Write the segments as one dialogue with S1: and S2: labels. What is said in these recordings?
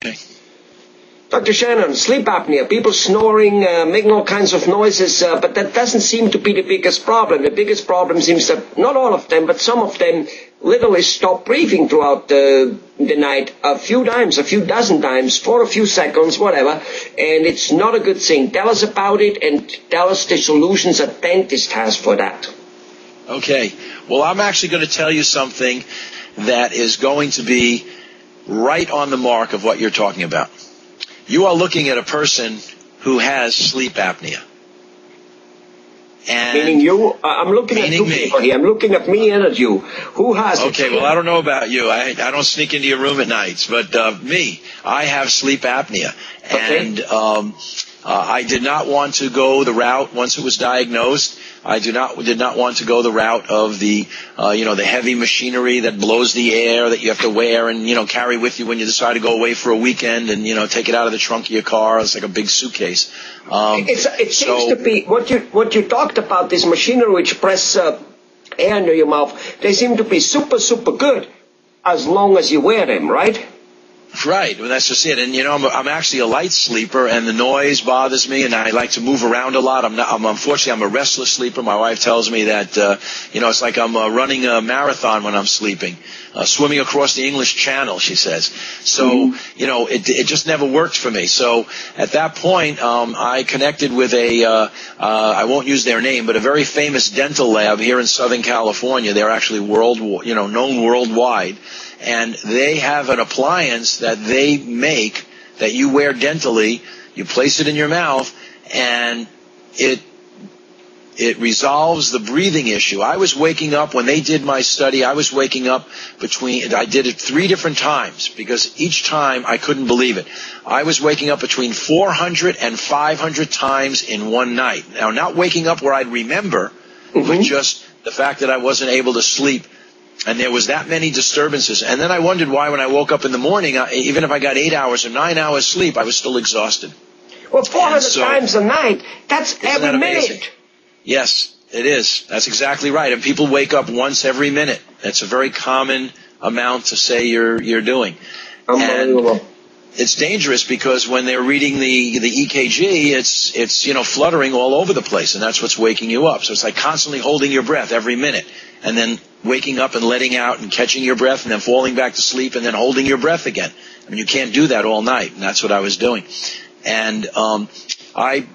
S1: Okay.
S2: Dr. Shannon, sleep apnea, people snoring, making all kinds of noises, but that doesn't seem to be the biggest problem. The biggest problem seems that not all of them, but some of them literally stop breathing throughout the night a few times, a few dozen times, for a few seconds, whatever, and it's not a good thing. Tell us about it and tell us the solutions a dentist has for that.
S1: Okay. Well, I'm actually going to tell you something that is going to be right on the mark of what you're talking about. You are looking at a person who has sleep apnea. And
S2: meaning you? I'm looking at two people here. I'm looking at me and at you. Who has it?
S1: Okay, well, I don't know about you. I don't sneak into your room at nights. But me, I have sleep apnea.
S2: Okay.
S1: And I did not want to go the route, once it was diagnosed, I did not want to go the route of the heavy machinery that blows the air that you have to wear and, carry with you when you decide to go away for a weekend and, take it out of the trunk of your car. It's like a big suitcase.
S2: It seems to be what you talked about, this machinery which press air into your mouth. They seem to be super, super good as long as you wear them, right?
S1: Right, well, that's just it. And I'm actually a light sleeper, and the noise bothers me, and I like to move around a lot. Unfortunately, I'm a restless sleeper. My wife tells me that it's like I'm running a marathon when I'm sleeping, swimming across the English Channel, she says. So it just never worked for me. So at that point, I connected with I won't use their name, but a very famous dental lab here in Southern California. They're actually known worldwide. And they have an appliance that they make that you wear dentally. You place it in your mouth, and it resolves the breathing issue. I was waking up, when they did my study, I did it 3 different times, because each time I couldn't believe it. I was waking up between 400 and 500 times in one night. Now, not waking up where I'd remember, but just the fact that I wasn't able to sleep. And there was that many disturbances. And then I wondered why when I woke up in the morning, even if I got 8 hours or 9 hours sleep, I was still exhausted.
S2: Well, 400 times a night, that's every minute.
S1: Yes, it is. That's exactly right. And people wake up once every minute. That's a very common amount to say you're doing.
S2: Unbelievable.
S1: And it's dangerous because when they're reading the EKG, it's fluttering all over the place, and that's what's waking you up. So it's like constantly holding your breath every minute, and then waking up and letting out and catching your breath and then falling back to sleep and then holding your breath again. I mean, you can't do that all night, and that's what I was doing. And I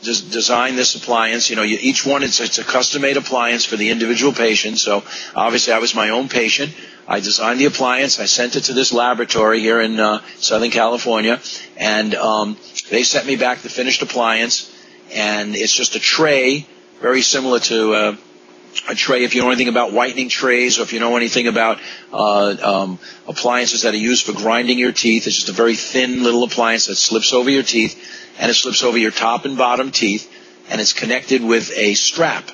S1: just designed this appliance. Each one, it's a custom-made appliance for the individual patient. So obviously I was my own patient. I designed the appliance. I sent it to this laboratory here in Southern California, and they sent me back the finished appliance. And it's just a tray, very similar to a tray, if you know anything about whitening trays, or if you know anything about appliances that are used for grinding your teeth. It's just a very thin little appliance that slips over your teeth, and it slips over your top and bottom teeth, and it's connected with a strap.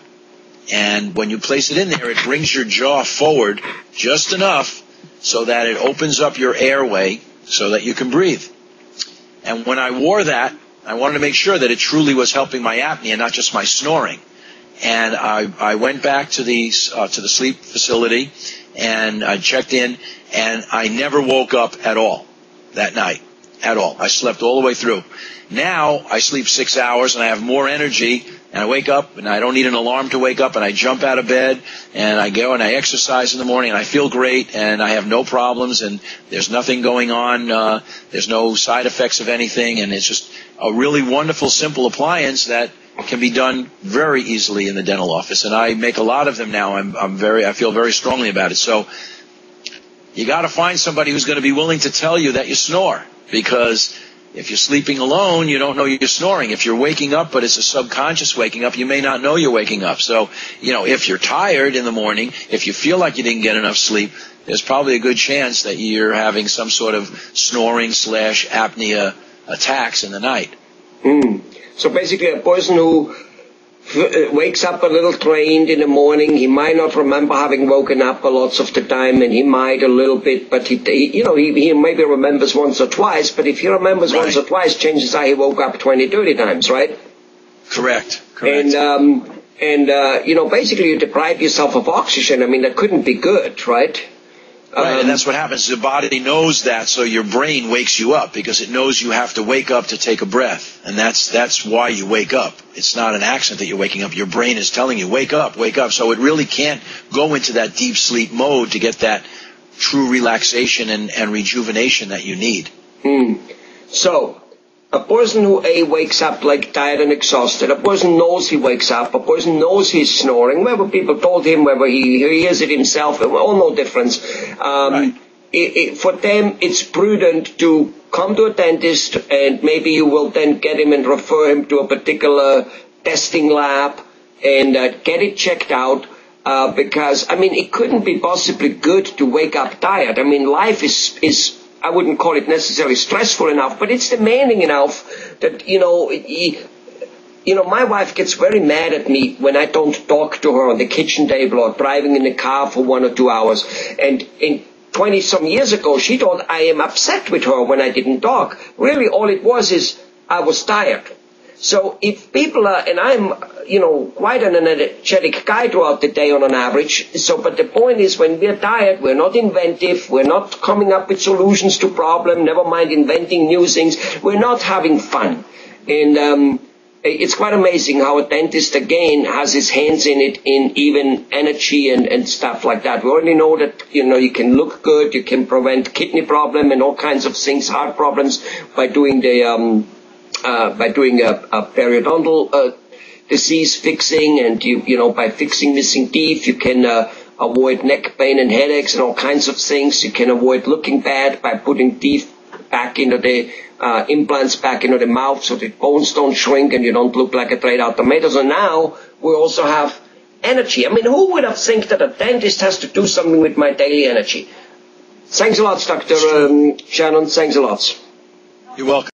S1: And when you place it in there, it brings your jaw forward just enough so that it opens up your airway so that you can breathe. And when I wore that, I wanted to make sure that it truly was helping my apnea, not just my snoring. And I went back to the sleep facility, and I checked in, and I never woke up at all that night, at all. I slept all the way through. Now I sleep 6 hours, and I have more energy, and I wake up, and I don't need an alarm to wake up, and I jump out of bed, and I go and I exercise in the morning, and I feel great, and I have no problems, and there's nothing going on. There's no side effects of anything, and it's just a really wonderful, simple appliance that can be done very easily in the dental office, and I make a lot of them now. I feel very strongly about it. So you got to find somebody who's going to be willing to tell you that you snore, because if you're sleeping alone, you don't know you're snoring. If you're waking up, but it's a subconscious waking up, you may not know you're waking up. So, if you're tired in the morning, if you feel like you didn't get enough sleep, there's probably a good chance that you're having some sort of snoring/apnea attacks in the night.
S2: So basically a person who wakes up a little drained in the morning, he might not remember having woken up lots of the time, and he might a little bit, but he maybe remembers once or twice, but if he remembers once or twice, chances are he woke up 20, 30 times, right?
S1: Correct.
S2: And basically you deprive yourself of oxygen. I mean, that couldn't be good, right?
S1: Right, and that's what happens. The body knows that, so your brain wakes you up because it knows you have to wake up to take a breath. And that's why you wake up. It's not an accident that you're waking up. Your brain is telling you, wake up, wake up. So it really can't go into that deep sleep mode to get that true relaxation and rejuvenation that you need.
S2: So, a person who wakes up like tired and exhausted, a person knows he wakes up, a person knows he's snoring, whether people told him, whether he hears it himself, all no difference.
S1: Right.
S2: For them, it's prudent to come to a dentist, and maybe you will then get him and refer him to a particular testing lab and get it checked out. Because, I mean, it couldn't be possibly good to wake up tired. I mean, life is I wouldn't call it necessarily stressful enough, but it's demanding enough that, my wife gets very mad at me when I don't talk to her on the kitchen table or driving in the car for 1 or 2 hours. And 20-some years ago, she thought I am upset with her when I didn't talk. Really, all it was is I was tired. So if people are, and I'm, quite an energetic guy throughout the day on an average, but the point is when we're tired, we're not inventive, we're not coming up with solutions to problems, never mind inventing new things, we're not having fun. And it's quite amazing how a dentist, again, has his hands in it, in even energy and stuff like that. We already know that, you can look good, you can prevent kidney problem and all kinds of things, heart problems, by doing a periodontal disease fixing, and by fixing missing teeth, you can avoid neck pain and headaches and all kinds of things. You can avoid looking bad by putting teeth back into the implants back into the mouth so the bones don't shrink and you don't look like a dried out tomato. So now we also have energy. I mean, who would have think that a dentist has to do something with my daily energy? Thanks a lot, Dr. Shannon. Thanks a lot.
S1: You're welcome.